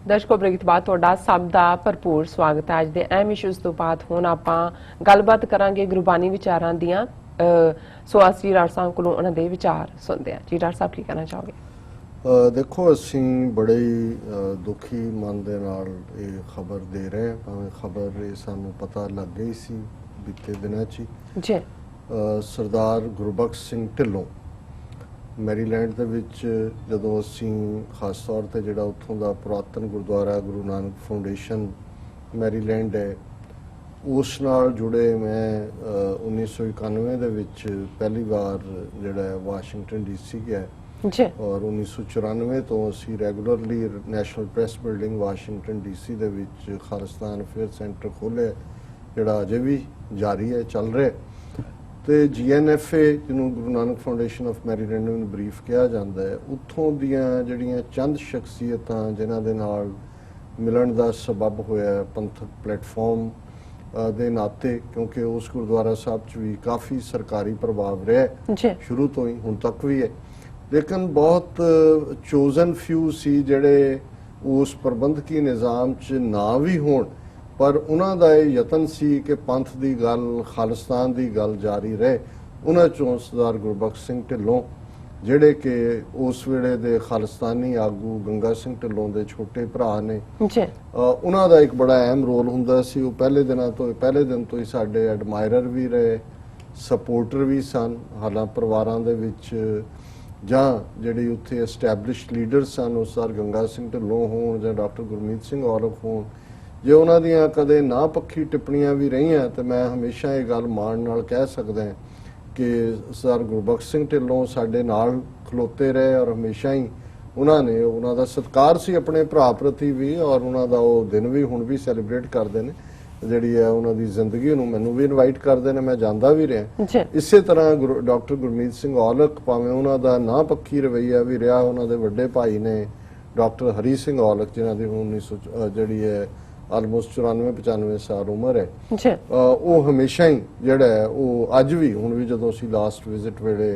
ਦਰਸ਼ਕੋ break ਬਾਅਦ ਤੁਹਾਡਾ ਸਭ ਦਾ ਭਰਪੂਰ ਸਵਾਗਤ ਹੈ। ਅੱਜ ਦੇ ਅਹਿਮ ਇਸ਼ੂਜ਼ ਤੋਂ ਬਾਅਦ ਹੁਣ ਆਪਾਂ ਗੱਲਬਾਤ ਕਰਾਂਗੇ ਗੁਰਬਾਨੀ ਵਿਚਾਰਾਂ ਦੀਆਂ। ਸੋ ਅਸੀਂ ਰਾਜ ਸਾਹਿਬ ਕੋਲੋਂ ਉਹਨਾਂ ਦੇ ਵਿਚਾਰ ਸੁਣਦੇ ਹਾਂ। ਜੀ ਰਾਜ ਸਾਹਿਬ ਕੀ ਕਹਿਣਾ ਚਾਹੋਗੇ? ਦੇਖੋ ਅਸੀਂ ਬੜੇ ਦੁਖੀ ਮਨ ਦੇ ਨਾਲ ਇਹ ਖਬਰ ਦੇ ਰਹੇ ਹਾਂ। ਭਾਵੇਂ ਖਬਰ ਇਹ ਸਾਨੂੰ ਪਤਾ ਲੱਗ ਗਈ ਸੀ ਬੀਤੇ ਦਿਨਾਂ 'ਚ ਜੀ। ਸਰਦਾਰ ਗੁਰਬਖਸ਼ ਸਿੰਘ ਢਿੱਲੋਂ ਮੈਰੀਲੈਂਡ ਦੇ ਵਿੱਚ ਜਦੋਂ ਅਸੀਂ ਖਾਸ ਤੌਰ ਤੇ ਜਿਹੜਾ ਉੱਥੋਂ ਦਾ ਪੁਰਾਤਨ ਗੁਰਦੁਆਰਾ ਗੁਰੂ ਨਾਨਕ ਫਾਊਂਡੇਸ਼ਨ ਮੈਰੀਲੈਂਡ ਹੈ ਉਸ ਨਾਲ ਜੁੜੇ ਮੈਂ 1991 ਦੇ ਵਿੱਚ ਪਹਿਲੀ ਵਾਰ ਜਿਹੜਾ ਵਾਸ਼ਿੰਗਟਨ ਡੀਸੀ ਗਿਆ ਜੀ ਔਰ 1994 ਤੋਂ ਅਸੀਂ regularly national press building Washington DC ਦੇ ਵਿੱਚ ਖਾਲਿਸਤਾਨ ਅਫੇਅਰ ਸੈਂਟਰ ਖੋਲ੍ਹਿਆ ਜਿਹੜਾ ਅਜੇ ਵੀ ਜਾਰੀ ਹੈ ਚੱਲ ਰਿਹਾ। ਤੇ GNFA ਜਿਹਨੂੰ Guru Nanak foundation of Maryland ਨੂੰ ਬਰੀਫ ਕਿਹਾ ਜਾਂਦਾ ਹੈ ਉੱਥੋਂ ਦੀਆਂ ਜਿਹੜੀਆਂ ਚੰਦ ਸ਼ਖਸੀਅਤਾਂ ਜਿਨ੍ਹਾਂ ਦੇ ਨਾਲ ਮਿਲਣ ਦਾ ਸਬਬ ਹੋਇਆ ਪੰਥਕ ਪਲੇਟਫਾਰਮ ਦੇ ਨਾਤੇ ਕਿਉਂਕਿ ਉਸ ਗੁਰਦੁਆਰਾ ਸਾਹਿਬ 'ਚ ਵੀ ਕਾਫੀ ਸਰਕਾਰੀ ਪ੍ਰਭਾਵ ਰਿਹਾ ਸ਼ੁਰੂ ਤੋਂ ਹੀ ਹੁਣ ਤੱਕ ਵੀ ਹੈ, ਲੇਕਿਨ ਬਹੁਤ ਚੋਜ਼ਨ ਫਿਊ ਸੀ ਜਿਹੜੇ ਉਸ ਪ੍ਰਬੰਧਕੀ ਨਿਜ਼ਾਮ 'ਚ ਨਾ ਵੀ ਹੋਣ ਪਰ ਉਹਨਾਂ ਦਾ ਇਹ ਯਤਨ ਸੀ ਕਿ ਪੰਥ ਦੀ ਗੱਲ ਖਾਲਿਸਤਾਨ ਦੀ ਗੱਲ ਜਾਰੀ ਰਹੇ। ਉਹਨਾਂ 'ਚੋਂ ਸਰਦਾਰ ਗੁਰਬਖਸ਼ ਸਿੰਘ ਢਿੱਲੋਂ ਜਿਹੜੇ ਕਿ ਉਸ ਵੇਲੇ ਦੇ ਖਾਲਿਸਤਾਨੀ ਆਗੂ ਗੰਗਾ ਸਿੰਘ ਢਿੱਲੋਂ ਦੇ ਛੋਟੇ ਭਰਾ ਨੇ ਉਹਨਾਂ ਦਾ ਇੱਕ ਬੜਾ ਅਹਿਮ ਰੋਲ ਹੁੰਦਾ ਸੀ। ਉਹ ਪਹਿਲੇ ਦਿਨ ਤੋਂ ਹੀ ਸਾਡੇ ਐਡਮਾਇਰਰ ਵੀ ਰਹੇ, ਸਪੋਰਟਰ ਵੀ ਸਨ। ਹਾਲਾਂਕਿ ਪਰਿਵਾਰਾਂ ਦੇ ਵਿੱਚ ਜਾਂ ਜਿਹੜੀ ਉੱਥੇ ਐਸਟੈਬਲਿਸ਼ਡ ਲੀਡਰ ਸਨ ਉਹ ਸਰ ਗੰਗਾ ਸਿੰਘ ਢਿੱਲੋਂ ਹੋਣ ਜਾਂ ਡਾਕਟਰ ਗੁਰਮੀਤ ਸਿੰਘ ਔਲਖ ਹੋਣ, ਜੇ ਉਹਨਾਂ ਦੀਆਂ ਕਦੇ ਨਾ ਪੱਖੀ ਟਿੱਪਣੀਆਂ ਵੀ ਰਹੀਆਂ ਤੇ ਮੈਂ ਹਮੇਸ਼ਾ ਇਹ ਗੱਲ ਮਾਣ ਨਾਲ ਕਹਿ ਸਕਦਾ ਕਿ ਸਰ ਗੁਰਬਖਸ਼ ਸਿੰਘ ਢਿੱਲੋਂ ਸਾਡੇ ਨਾਲ ਖਲੋਤੇ ਰਹੇ ਔਰ ਹਮੇਸ਼ਾ ਹੀ ਉਹਨਾਂ ਦਾ ਸਤਿਕਾਰ ਸੀ ਆਪਣੇ ਭਰਾ ਪ੍ਰਤੀ ਵੀ ਔਰ ਉਹਨਾਂ ਦਾ ਉਹ ਦਿਨ ਵੀ ਹੁਣ ਵੀ ਸੈਲੀਬ੍ਰੇਟ ਕਰਦੇ ਨੇ ਜਿਹੜੀ ਹੈ ਉਹਨਾਂ ਦੀ ਜ਼ਿੰਦਗੀ ਨੂੰ ਮੈਨੂੰ ਵੀ ਇਨਵਾਈਟ ਕਰਦੇ ਨੇ, ਮੈਂ ਜਾਂਦਾ ਵੀ ਰਿਹਾ। ਇਸੇ ਤਰ੍ਹਾਂ ਡਾਕਟਰ ਗੁਰਮੀਤ ਸਿੰਘ ਔਲਖ ਭਾਵੇਂ ਉਹਨਾਂ ਦਾ ਨਾ ਪੱਖੀ ਰਵੱਈਆ ਵੀ ਰਿਹਾ, ਉਹਨਾਂ ਦੇ ਵੱਡੇ ਭਾਈ ਨੇ ਡਾਕਟਰ ਹਰੀ ਸਿੰਘ ਔਲਖ ਜਿਨ੍ਹਾਂ ਦੀ 1900 ਜਿਹੜੀ ਹੈ ਆਲਮੋਸਟ 94-95 ਸਾਲ ਉਮਰ ਹੈ, ਉਹ ਹਮੇਸ਼ਾ ਹੀ ਜਿਹੜਾ ਹੈ ਉਹ ਅੱਜ ਵੀ ਹੁਣ ਵੀ ਜਦੋਂ ਅਸੀਂ ਲਾਸਟ ਵਿਜ਼ਿਟ ਵੇਲੇ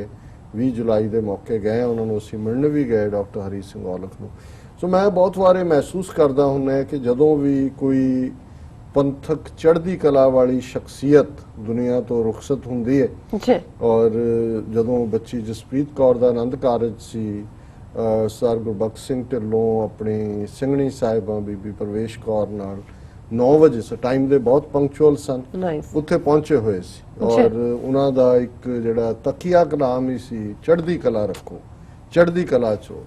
20 ਜੁਲਾਈ ਦੇ ਮੌਕੇ ਗਏ ਉਹਨਾਂ ਨੂੰ ਅਸੀਂ ਮਿਲਣ ਵੀ ਗਏ ਡਾਕਟਰ ਹਰੀ ਸਿੰਘ ਔਲਖ ਨੂੰ। ਸੋ ਮੈਂ ਬਹੁਤ ਵਾਰ ਮਹਿਸੂਸ ਕਰਦਾ ਹੁੰਦਾ ਕਿ ਜਦੋਂ ਵੀ ਕੋਈ ਪੰਥਕ ਚੜ੍ਹਦੀ ਕਲਾ ਵਾਲੀ ਸ਼ਖਸੀਅਤ ਦੁਨੀਆ ਤੋਂ ਰੁਖਸਤ ਹੁੰਦੀ ਹੈ ਔਰ ਜਦੋਂ ਬੱਚੀ ਜਸਪ੍ਰੀਤ ਕੌਰ ਦਾ ਆਨੰਦ ਕਾਰਜ ਸੀ ਸਰ ਗੁਰਬਖਸ਼ ਸਿੰਘ ਢਿੱਲੋਂ ਆਪਣੀ ਸਿੰਘਣੀ ਸਾਹਿਬਾਂ ਬੀਬੀ ਪ੍ਰਵੇਸ਼ ਕੌਰ ਨਾਲ 9 ਵਜੇ ਟਾਈਮ ਦੇ ਬਹੁਤ ਪੰਕਚੁਅਲ ਸਨ, ਉੱਥੇ ਪਹੁੰਚੇ ਹੋਏ ਸੀ ਔਰ ਉਹਨਾਂ ਦਾ ਇੱਕ ਜਿਹੜਾ ਤਕੀਆ ਕਲਾਮ ਹੀ ਸੀ ਚੜ੍ਹਦੀ ਕਲਾ ਰੱਖੋ ਚੜ੍ਹਦੀ ਕਲਾ ਚੋ।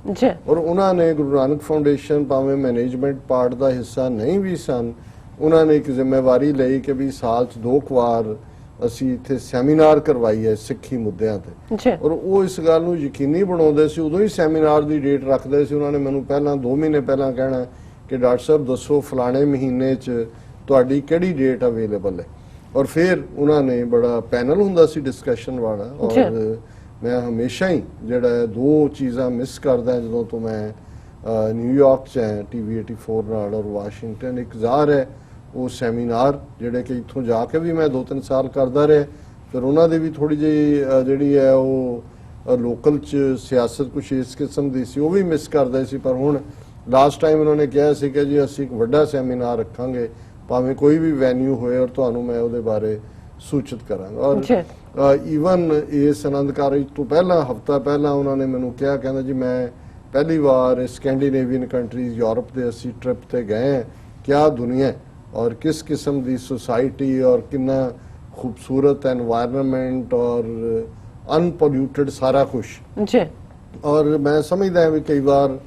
ਔਰ ਉਹਨਾਂ ਨੇ ਗੁਰੂ ਨਾਨਕ ਫਾਊਂਡੇਸ਼ਨ ਭਾਵੇਂ ਮੈਨੇਜਮੈਂਟ ਪਾਰਟ ਦਾ ਹਿੱਸਾ ਨਹੀਂ ਵੀ ਸਨ, ਉਹਨਾਂ ਨੇ ਇੱਕ ਜ਼ਿੰਮੇਵਾਰੀ ਲਈ ਕਿ ਵੀ ਸਾਲ 'ਚ 2 ਵਾਰ ਅਸੀਂ ਇੱਥੇ ਸੈਮੀਨਾਰ ਕਰਵਾਈ ਹੈ ਸਿੱਖੀ ਮੁੱਦਿਆਂ ਤੇ ਔਰ ਉਹ ਇਸ ਗੱਲ ਨੂੰ ਯਕੀਨੀ ਬਣਾਉਂਦੇ ਸੀ। ਉਦੋਂ ਹੀ ਸੈਮੀਨਾਰ ਦੀ ਡੇਟ ਰੱਖਦੇ ਸੀ। ਉਹਨਾਂ ਨੇ ਮੈਨੂੰ ਪਹਿਲਾਂ 2 ਮਹੀਨੇ ਪਹਿਲਾਂ ਕਹਿਣਾ ਕਿ ਡਾਕਟਰ ਸਾਹਿਬ ਦੱਸੋ ਫਲਾਣੇ ਮਹੀਨੇ 'ਚ ਤੁਹਾਡੀ ਕਿਹੜੀ ਡੇਟ ਅਵੇਲੇਬਲ ਹੈ ਔਰ ਫਿਰ ਉਹਨਾਂ ਨੇ ਬੜਾ ਪੈਨਲ ਹੁੰਦਾ ਸੀ ਡਿਸਕਸ਼ਨ ਵਾਲਾ ਔਰ ਮੈਂ ਹਮੇਸ਼ਾ ਹੀ ਜਿਹੜਾ 2 ਚੀਜ਼ਾਂ ਮਿਸ ਕਰਦਾ ਜਦੋਂ ਤੋਂ ਮੈਂ ਨਿਊਯਾਰਕ 'ਚ ਹੈ TV 84 ਨਾਲ ਔਰ ਵਾਸ਼ਿੰਗਟਨ। ਇੱਕ ਜ਼ਾਹਰ ਹੈ ਉਹ ਸੈਮੀਨਾਰ ਜਿਹੜੇ ਕਿ ਇੱਥੋਂ ਜਾ ਕੇ ਵੀ ਮੈਂ 2-3 ਸਾਲ ਕਰਦਾ ਰਿਹਾ, ਫਿਰ ਉਹਨਾਂ ਦੀ ਵੀ ਥੋੜੀ ਜਿਹੀ ਜਿਹੜੀ ਹੈ ਉਹ ਲੋਕਲ 'ਚ ਸਿਆਸਤ ਕੁਛ ਇਸ ਕਿਸਮ ਦੀ ਸੀ ਉਹ ਵੀ ਮਿਸ ਕਰਦੇ ਸੀ। ਪਰ ਹੁਣ ਲਾਸਟ ਟਾਈਮ ਉਹਨਾਂ ਨੇ ਕਿਹਾ ਸੀ ਕਿ ਜੀ ਅਸੀਂ ਇੱਕ ਵੱਡਾ ਸੈਮੀਨਾਰ ਰੱਖਾਂਗੇ ਭਾਵੇਂ ਕੋਈ ਵੀ ਵੈਨਿਊ ਹੋਏ ਔਰ ਤੁਹਾਨੂੰ ਮੈਂ ਉਹਦੇ ਬਾਰੇ ਸੂਚਿਤ ਕਰਾਂਗਾ। ਔਰ ਈਵਨ ਇਸ ਆਨੰਦ ਕਾਰਜ ਤੋਂ ਪਹਿਲਾਂ ਹਫ਼ਤਾ ਪਹਿਲਾਂ ਉਹਨਾਂ ਨੇ ਮੈਨੂੰ ਕਿਹਾ, ਕਹਿੰਦਾ ਜੀ ਮੈਂ ਪਹਿਲੀ ਵਾਰ ਸਕੈਂਡੀਨੇਵੀਅਨ ਕੰਟਰੀਜ਼ ਯੂਰਪ ਦੇ ਅਸੀਂ ਟ੍ਰਿਪ ਤੇ ਗਏ हैं, क्या दुनिया और किस किस्म की सोसाइटी और कितना खूबसूरत एनवायरनमेंट और अनपोल्यूटेड सारा कुछ। और मैं समझदा है भी कई बार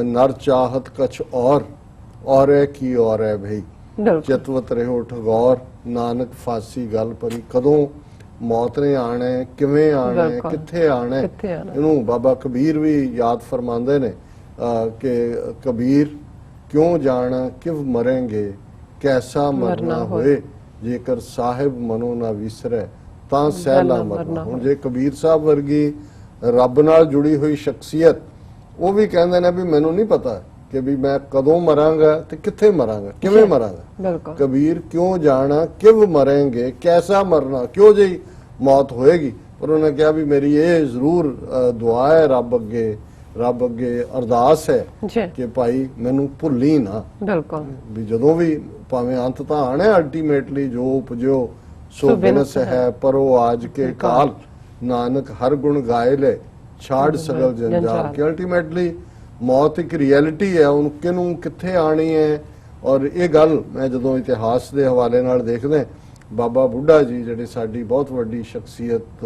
नर चाहत कछ और है की और है भाई चितवत रहो ठगौर नानक फांसी गल परी कदों मौत ने आना है किवें आना है कित्थे आना है। इनू बाबा कबीर भी याद फरमांदे ने कि कबीर क्यों जाना किव मरेंगे कैसा मरना होए जेकर साहिब मनो ना विसरे तां सहला मरना। हुण जे कबीर साहब वर्गी रब नाल जुड़ी हुई शख्सियत वो भी कहंदे ने भी मैनू नहीं पता कि भी मैं कदों मरांगा ते कित्थे मरांगा किवें मरांगा। कबीर क्यों जाना किव मरेंगे कैसा मरना क्यों जी मौत होएगी। पर उन्होंने कहा भी मेरी ये जरूर दुआ है रब अगे ਰੱਬ ਅੱਗੇ ਅਰਦਾਸ ਹੈ ਜੀ ਕਿ ਭਾਈ ਮੈਨੂੰ ਭੁੱਲੀ ਨਾ, ਬਿਲਕੁਲ ਵੀ ਜਦੋਂ ਵੀ ਭਾਵੇਂ ਅੰਤ ਤਾਂ ਆਣਾ ਅਲਟੀਮੇਟਲੀ ਜੋ ਉਪਜਿਓ ਸੋ ਸੋ ਬਿਨਸ ਬਿਨਸ ਹੈ ਪਰੋ ਆਜ ਕੇ ਕਾਲ, ਨਾਨਕ ਹਰ ਗੁਣ ਗਾਏ ਲੈ ਛਾੜ ਸਗਲ ਜੰਜਾਲ। ਕਿ ਅਲਟੀਮੇਟਲੀ ਮੌਤ ਇੱਕ ਰਿਐਲਿਟੀ ਹੈ, ਉਹਨੂੰ ਕਿਹਨੂੰ ਕਿੱਥੇ ਆਣੀ ਹੈ। ਔਰ ਇਹ ਗੱਲ ਮੈਂ ਜਦੋਂ ਇਤਿਹਾਸ ਦੇ ਹਵਾਲੇ ਨਾਲ ਦੇਖਦਾ, ਬਾਬਾ ਬੁੱਢਾ ਜੀ ਜਿਹੜੇ ਸਾਡੀ ਬਹੁਤ ਵੱਡੀ ਸ਼ਖਸੀਅਤ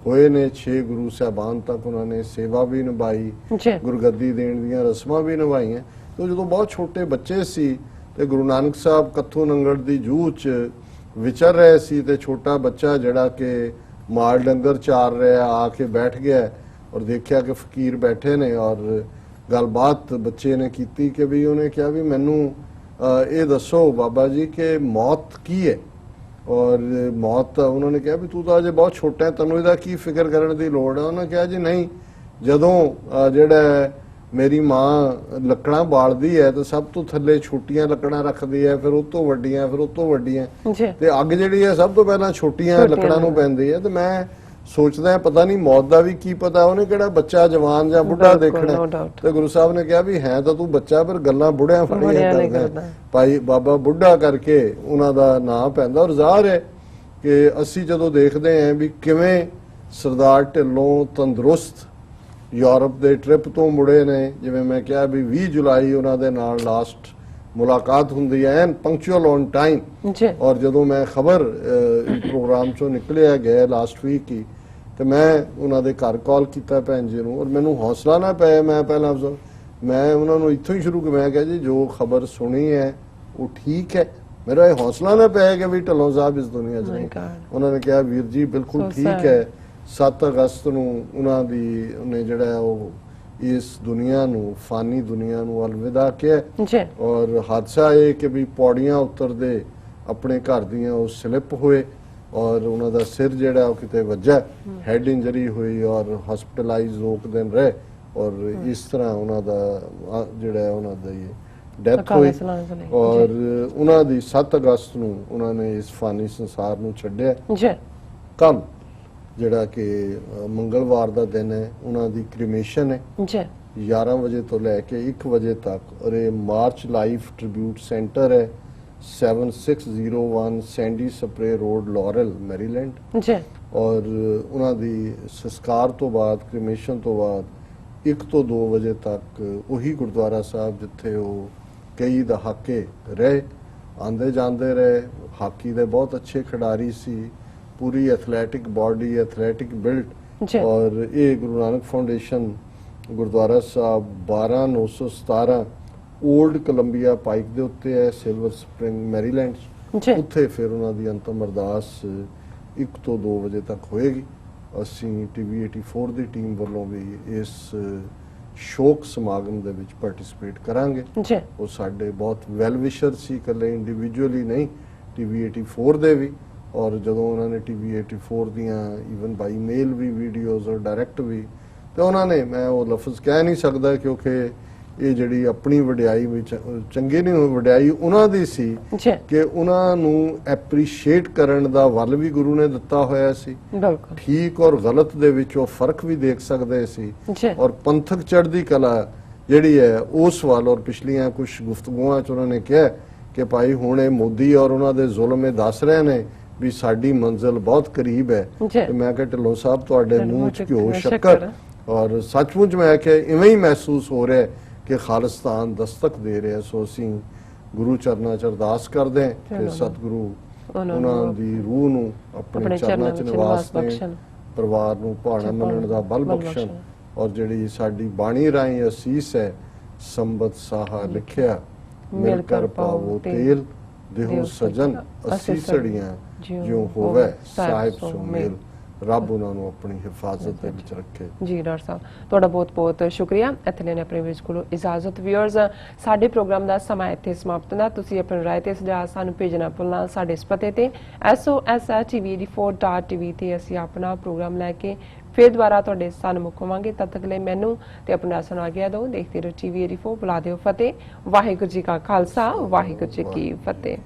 ਹੋਏ ਨੇ, 6 ਗੁਰੂ ਸਾਹਿਬਾਨ ਤੱਕ ਉਹਨਾਂ ਨੇ ਸੇਵਾ ਵੀ ਨਿਭਾਈ, ਜੀ ਗੁਰਗੱਦੀ ਦੇਣ ਦੀਆਂ ਰਸਮਾਂ ਵੀ ਨਿਭਾਈਆਂ। ਤੇ ਜਦੋਂ ਬਹੁਤ ਛੋਟੇ ਬੱਚੇ ਸੀ ਤੇ ਗੁਰੂ ਨਾਨਕ ਸਾਹਿਬ ਕੱਥੂ ਨੰਗਲ ਦੀ ਜੂਹ 'ਚ ਵਿਚਰ ਰਹੇ ਸੀ ਤੇ ਛੋਟਾ ਬੱਚਾ ਜਿਹੜਾ ਕਿ ਮਾਲ ਡੰਗਰ ਚਾਰ ਰਿਹਾ ਆ ਕੇ ਬੈਠ ਗਿਆ ਔਰ ਦੇਖਿਆ ਕਿ ਫਕੀਰ ਬੈਠੇ ਨੇ ਔਰ ਗੱਲਬਾਤ ਬੱਚੇ ਨੇ ਕੀਤੀ ਕਿ ਵੀ ਉਹਨੇ ਕਿਹਾ ਵੀ ਮੈਨੂੰ ਇਹ ਦੱਸੋ ਬਾਬਾ ਜੀ ਕਿ ਮੌਤ ਕੀ ਹੈ। ਔਰ ਮੌਤ ਉਹਨਾਂ ਨੇ ਕਿਹਾ ਵੀ ਤੂੰ ਤਾਂ ਅਜੇ ਬਹੁਤ ਛੋਟਾ ਹੈ, ਤੈਨੂੰ ਇਹਦਾ ਕੀ ਫਿਕਰ ਕਰਨ ਦੀ ਲੋੜ ਹੈ। ਉਹਨਾਂ ਕਿਹਾ ਜੀ ਨਹੀਂ, ਜਦੋਂ ਜਿਹੜਾ ਮੇਰੀ ਮਾਂ ਲੱਕੜਾਂ ਬਾਲਦੀ ਹੈ ਤਾਂ ਸਭ ਤੋਂ ਥੱਲੇ ਛੋਟੀਆਂ ਲੱਕੜਾਂ ਰੱਖਦੀ ਹੈ, ਫਿਰ ਉਹ ਤੋਂ ਵੱਡੀਆਂ, ਫਿਰ ਉਹ ਤੋਂ ਵੱਡੀਆਂ, ਜੀ ਤੇ ਅੱਗ ਜਿਹੜੀ ਹੈ ਸਭ ਤੋਂ ਪਹਿਲਾਂ ਛੋਟੀਆਂ ਲੱਕੜਾਂ ਨੂੰ ਪੈਂਦੀ ਹੈ। ਤੇ ਮੈਂ ਸੋਚਦਾ ਪਤਾ ਨਹੀਂ ਮੌਤ ਦਾ ਵੀ ਕੀ ਪਤਾ, ਉਹਨੇ ਕਿਹੜਾ ਬੱਚਾ ਜਵਾਨ ਜਾਂ ਬੁੱਢਾ ਦੇਖਣਾ। ਤੇ ਗੁਰੂ ਸਾਹਿਬ ਨੇ ਕਿਹਾ ਵੀ ਹੈ ਤਾਂ ਤੂੰ ਬੱਚਾ, ਪਰ ਗੱਲਾਂ ਬੁੱਢਿਆਂ ਫੜੀਆਂ ਕਰਦਾ। ਭਾਈ ਬਾਬਾ ਬੁੱਢਾ ਕਰਕੇ ਉਹਨਾਂ ਦਾ ਨਾਂ ਪੈਂਦਾ। ਔਰ ਜ਼ਾਹਰ ਹੈ ਕਿ ਅਸੀਂ ਜਦੋਂ ਦੇਖਦੇ ਹਾਂ ਵੀ ਕਿਵੇਂ ਸਰਦਾਰ ਢਿੱਲੋਂ ਤੰਦਰੁਸਤ ਯੂਰਪ ਦੇ ਟ੍ਰਿਪ ਤੋਂ ਮੁੜੇ ਨੇ, ਜਿਵੇਂ ਮੈਂ ਕਿਹਾ ਵੀ 20 ਜੁਲਾਈ ਉਹਨਾਂ ਦੇ ਨਾਲ ਲਾਸਟ ਮੁਲਾਕਾਤ ਹੁੰਦੀ ਹੈ ਐਨ ਪੰਕਚੁਅਲ ਔਨ ਟਾਈਮ। ਔਰ ਜਦੋਂ ਮੈਂ ਖਬਰ ਪ੍ਰੋਗਰਾਮ ਚੋਂ ਨਿਕਲਿਆ ਗਿਆ ਲਾਸਟ ਵੀਕ ਹੀ, ਤੇ ਮੈਂ ਉਹਨਾਂ ਦੇ ਘਰ ਕਾਲ ਕੀਤਾ ਭੈਣ ਜੀ ਨੂੰ, ਔਰ ਮੈਨੂੰ ਹੌਸਲਾ ਨਾ ਪਏ। ਮੈਂ ਪਹਿਲਾਂ ਮੈਂ ਉਹਨਾਂ ਨੂੰ ਇੱਥੋਂ ਹੀ ਸ਼ੁਰੂ ਕਰ, ਮੈਂ ਕਿਹਾ ਜੀ ਜੋ ਖਬਰ ਸੁਣੀ ਹੈ ਉਹ ਠੀਕ ਹੈ, ਮੇਰਾ ਇਹ ਹੌਸਲਾ ਨਾ ਪਏ ਕਿ ਵੀ ਢਿੱਲੋਂ ਸਾਹਿਬ ਇਸ ਦੁਨੀਆ 'ਚ ਨਹੀਂ। ਉਹਨਾਂ ਨੇ ਕਿਹਾ ਵੀਰ ਜੀ ਬਿਲਕੁਲ ਠੀਕ ਹੈ। 7 ਅਗਸਤ ਨੂੰ ਉਹਨਾਂ ਦੀ ਉਹਨੇ ਜਿਹੜਾ ਉਹ ਇਸ ਦੁਨੀਆ ਨੂੰ, ਫਾਨੀ ਦੁਨੀਆ ਨੂੰ ਅਲਵਿਦਾ ਕਿਹਾ। ਔਰ ਹਾਦਸਾ ਇਹ ਕਿ ਵੀ ਪੌੜੀਆਂ ਉਤਰਦੇ ਆਪਣੇ ਘਰ ਦੀਆਂ ਉਹ ਸਲਿੱਪ ਹੋਏ ਔਰ ਉਹਨਾਂ ਦਾ ਸਿਰ ਜਿਹੜਾ ਉਹ ਕਿਤੇ ਵੱਜਾ, ਹੈਡ ਇੰਜਰੀ ਹੋਈ ਔਰ ਹਸਪੀਟਲਾਈਜ਼ 2 ਦਿਨ ਰਹੇ ਔਰ ਇਸ ਤਰ੍ਹਾਂ ਉਹਨਾਂ ਦਾ ਜਿਹੜਾ ਉਹਨਾਂ ਦਾ ਡੈਥ ਹੋਈ। ਔਰ ਉਹਨਾਂ ਦੀ 7 ਅਗਸਤ ਨੂੰ ਉਹਨਾਂ ਨੇ ਇਸ ਫਾਨੀ ਸੰਸਾਰ ਨੂੰ ਛੱਡਿਆ। ਕੱਲ ਜਿਹੜਾ ਕਿ ਮੰਗਲਵਾਰ ਦਾ ਦਿਨ ਹੈ, ਉਹਨਾਂ ਦੀ ਕ੍ਰੀਮੇਸ਼ਨ ਹੈ 11 ਵਜੇ ਤੋਂ ਲੈ ਕੇ 1 ਵਜੇ ਤੱਕ। ਔਰ ਇਹ ਮਾਰਚ ਲਾਈਫ ਟ੍ਰਿਬਿਊਟ ਸੈਂਟਰ ਹੈ 7601 ਸੈਂਡੀ ਸਪਰੇ ਰੋਡ, ਲਾਰਲ, ਮੈਰੀਲੈਂਡ। ਔਰ ਉਹਨਾਂ ਦੀ ਸੰਸਕਾਰ ਤੋਂ ਬਾਅਦ, ਕ੍ਰੀਮੇਸ਼ਨ ਤੋਂ ਬਾਅਦ 1 ਤੋਂ 2 ਵਜੇ ਤੱਕ ਉਹੀ ਗੁਰਦੁਆਰਾ ਸਾਹਿਬ ਜਿੱਥੇ ਉਹ ਕਈ ਦਹਾਕੇ ਰਹੇ, ਆਂਦੇ ਜਾਂਦੇ ਰਹੇ। ਹਾਕੀ ਦੇ ਬਹੁਤ ਅੱਛੇ ਖਿਡਾਰੀ ਸੀ, ਪੂਰੀ ਐਥਲੈਟਿਕ ਬਾਡੀ, ਐਥਲੈਟਿਕ ਬਿਲਟ। ਔਰ ਇਹ ਗੁਰੂ ਨਾਨਕ ਫਾਊਂਡੇਸ਼ਨ ਗੁਰਦੁਆਰਾ ਸਾਹਿਬ 12917 ਓਲਡ ਕੋਲੰਬੀਆ ਪਾਈਕ ਦੇ ਉੱਤੇ ਹੈ, ਸਿਲਵਰ ਸਪ੍ਰਿੰਗ, ਮੈਰੀਲੈਂਡ। ਉੱਥੇ ਫਿਰ ਉਹਨਾਂ ਦੀ ਅੰਤਮ ਅਰਦਾਸ 1 ਤੋਂ 2 ਵਜੇ ਤੱਕ ਹੋਏਗੀ। ਅਸੀਂ ਟੀਵੀ 84 ਦੀ ਟੀਮ ਵੱਲੋਂ ਵੀ ਇਸ ਸ਼ੋਕ ਸਮਾਗਮ ਦੇ ਵਿੱਚ ਪਾਰਟਿਸਿਪੇਟ ਕਰਾਂਗੇ। ਉਹ ਸਾਡੇ ਬਹੁਤ ਵੈਲ ਵਿਸ਼ਰ ਸੀ, ਇਕੱਲੇ ਇੰਡੀਵਿਜੂਅਲੀ ਨਹੀਂ, ਟੀਵੀ 84 ਦੇ ਵੀ। ਔਰ ਜਦੋਂ ਉਹਨਾਂ ਨੇ ਟੀਵੀ 84 ਦੀਆਂ ਈਵਨ ਬਾਈ ਮੇਲ ਵੀ ਵੀਡੀਓਜ਼ ਔਰ ਡਾਇਰੈਕਟ ਵੀ, ਤੇ ਉਹਨਾਂ ਨੇ, ਮੈਂ ਉਹ ਲਫ਼ਜ਼ ਕਹਿ ਨਹੀਂ ਸਕਦਾ ਕਿਉਂਕਿ ਇਹ ਜਿਹੜੀ ਆਪਣੀ ਵਡਿਆਈ ਵਿੱਚ ਚੰਗੀ ਨਹੀਂ ਹੋਈ, ਵਡਿਆਈ ਉਹਨਾਂ ਦੀ ਸੀ ਕਿ ਉਹਨਾਂ ਨੂੰ ਐਪਰੀਸ਼ੀਏਟ ਕਰਨ ਦਾ ਵੱਲ ਵੀ ਗੁਰੂ ਨੇ ਦਿੱਤਾ ਹੋਇਆ ਸੀ। ਠੀਕ ਔਰ ਗਲਤ ਦੇ ਵਿੱਚ ਉਹ ਫਰਕ ਵੀ ਦੇਖ ਸਕਦੇ ਸੀ। ਔਰ ਪੰਥਕ ਚੜ੍ਹਦੀ ਕਲਾ ਜਿਹੜੀ ਹੈ ਉਸ ਵੱਲ, ਔਰ ਪਿਛਲੀਆਂ ਕੁਝ ਗੁਫ਼ਤਗੂਆਂ 'ਚ ਉਹਨਾਂ ਨੇ ਕਿਹਾ ਕਿ ਭਾਈ ਹੁਣ ਇਹ ਮੋਦੀ ਔਰ ਉਹਨਾਂ ਦੇ ਜ਼ੁਲਮ ਇਹ ਦੱਸ ਰਹੇ ਨੇ ਵੀ ਸਾਡੀ ਮੰਜ਼ਿਲ ਬਹੁਤ ਕਰੀਬ ਹੈ। ਤੇ ਮੈਂ ਕਿਹਾ ਢਿੱਲੋਂ ਸਾਹਿਬ ਤੁਹਾਡੇ ਮੂੰਹ 'ਚ ਘਿਓ ਸ਼ੱਕਰ। ਔਰ ਸੱਚਮੁੱਚ ਮੈਂ ਕਿਹਾ ਇਵੇਂ ਹੀ ਮਹਿਸੂਸ ਹੋ ਰਿਹਾ ਕਿ ਖਾਲਿਸਤਾਨ ਦਸਤਕ ਦੇ ਰਿਹਾ। ਸੋ ਅਸੀਂ ਗੁਰੂ ਚਰਨਾਂ 'ਚ ਅਰਦਾਸ ਕਰਦੇ ਹਾਂ ਕਿ ਸਤਿਗੁਰੂ ਉਹਨਾਂ ਦੀ ਰੂਹ ਨੂੰ ਆਪਣੇ ਚਰਨਾਂ 'ਚ ਨਿਵਾਸ ਦੇਣ, ਪਰਿਵਾਰ ਨੂੰ ਭਾਣਾ ਮੰਨਣ ਦਾ ਬਲ ਬਖਸ਼ਣ। ਔਰ ਜਿਹੜੀ ਸਾਡੀ ਬਾਣੀ ਰਾਹੀਂ ਅਸੀਸ ਹੈ, ਸੰਬਤ ਸਾਹਾ ਲਿਖਿਆ ਮਿਲ ਕਰ ਪਾਵੋ ਤੇਲ, ਦੇਹੋ ਸਜਨ ਅਸੀਸੜੀਆਂ ਜਿਉ ਹੋਵੇ ਸਾਹਿਬ ਸੋ ਮੇਲ। ਰੱਬ ਉਹਨਾਂ ਨੂੰ ਆਪਣੀ ਹਿਫਾਜ਼ਤ ਦੇ ਵਿੱਚ ਰੱਖੇ। ਜੀ ਡਾਕਟਰ ਸਾਹਿਬ, ਤੁਹਾਡਾ ਬਹੁਤ ਬਹੁਤ ਸ਼ੁਕਰੀਆ। ਇੱਥੇ ਲੈਣੇ ਆਪਣੇ ਵਿੱਚ ਕੋਲੋਂ ਇਜਾਜ਼ਤ। ਵਿਊਅਰਸ, ਸਾਡੇ ਪ੍ਰੋਗਰਾਮ ਦਾ ਸਮਾਂ ਇੱਥੇ ਸਮਾਪਤ ਹੁੰਦਾ। ਤੁਸੀਂ ਆਪਣੀ ਰਾਏ ਤੇ ਸੁਝਾਅ ਸਾਨੂੰ ਭੇਜਣਾ ਭੁੱਲਣਾ ਸਾਡੇ ਇਸ ਪਤੇ ਤੇ SOS@tv84.tv ਤੇ ਅਸੀਂ ਆਪਣਾ ਪ੍ਰੋਗਰਾਮ ਲੈ ਕੇ ਫਿਰ ਦੁਬਾਰਾ ਤੁਹਾਡੇ ਸਨਮੁਖ ਹੋਵਾਂਗੇ। ਤਦ ਤੱਕ ਲਈ ਮੈਨੂੰ ਤੇ ਆਪਣਾ ਸਾਨੂੰ ਆਗਿਆ ਦਿਓ। ਦੇਖਦੇ ਰਹੋ TV 84। ਬੁਲਾ ਦਿਓ ਫਤਿਹ। ਵਾਹਿਗੁਰੂ ਜੀ ਕਾ ਖਾਲਸਾ, ਵਾਹਿਗੁਰੂ ਜੀ ਕੀ ਫਤਿਹ।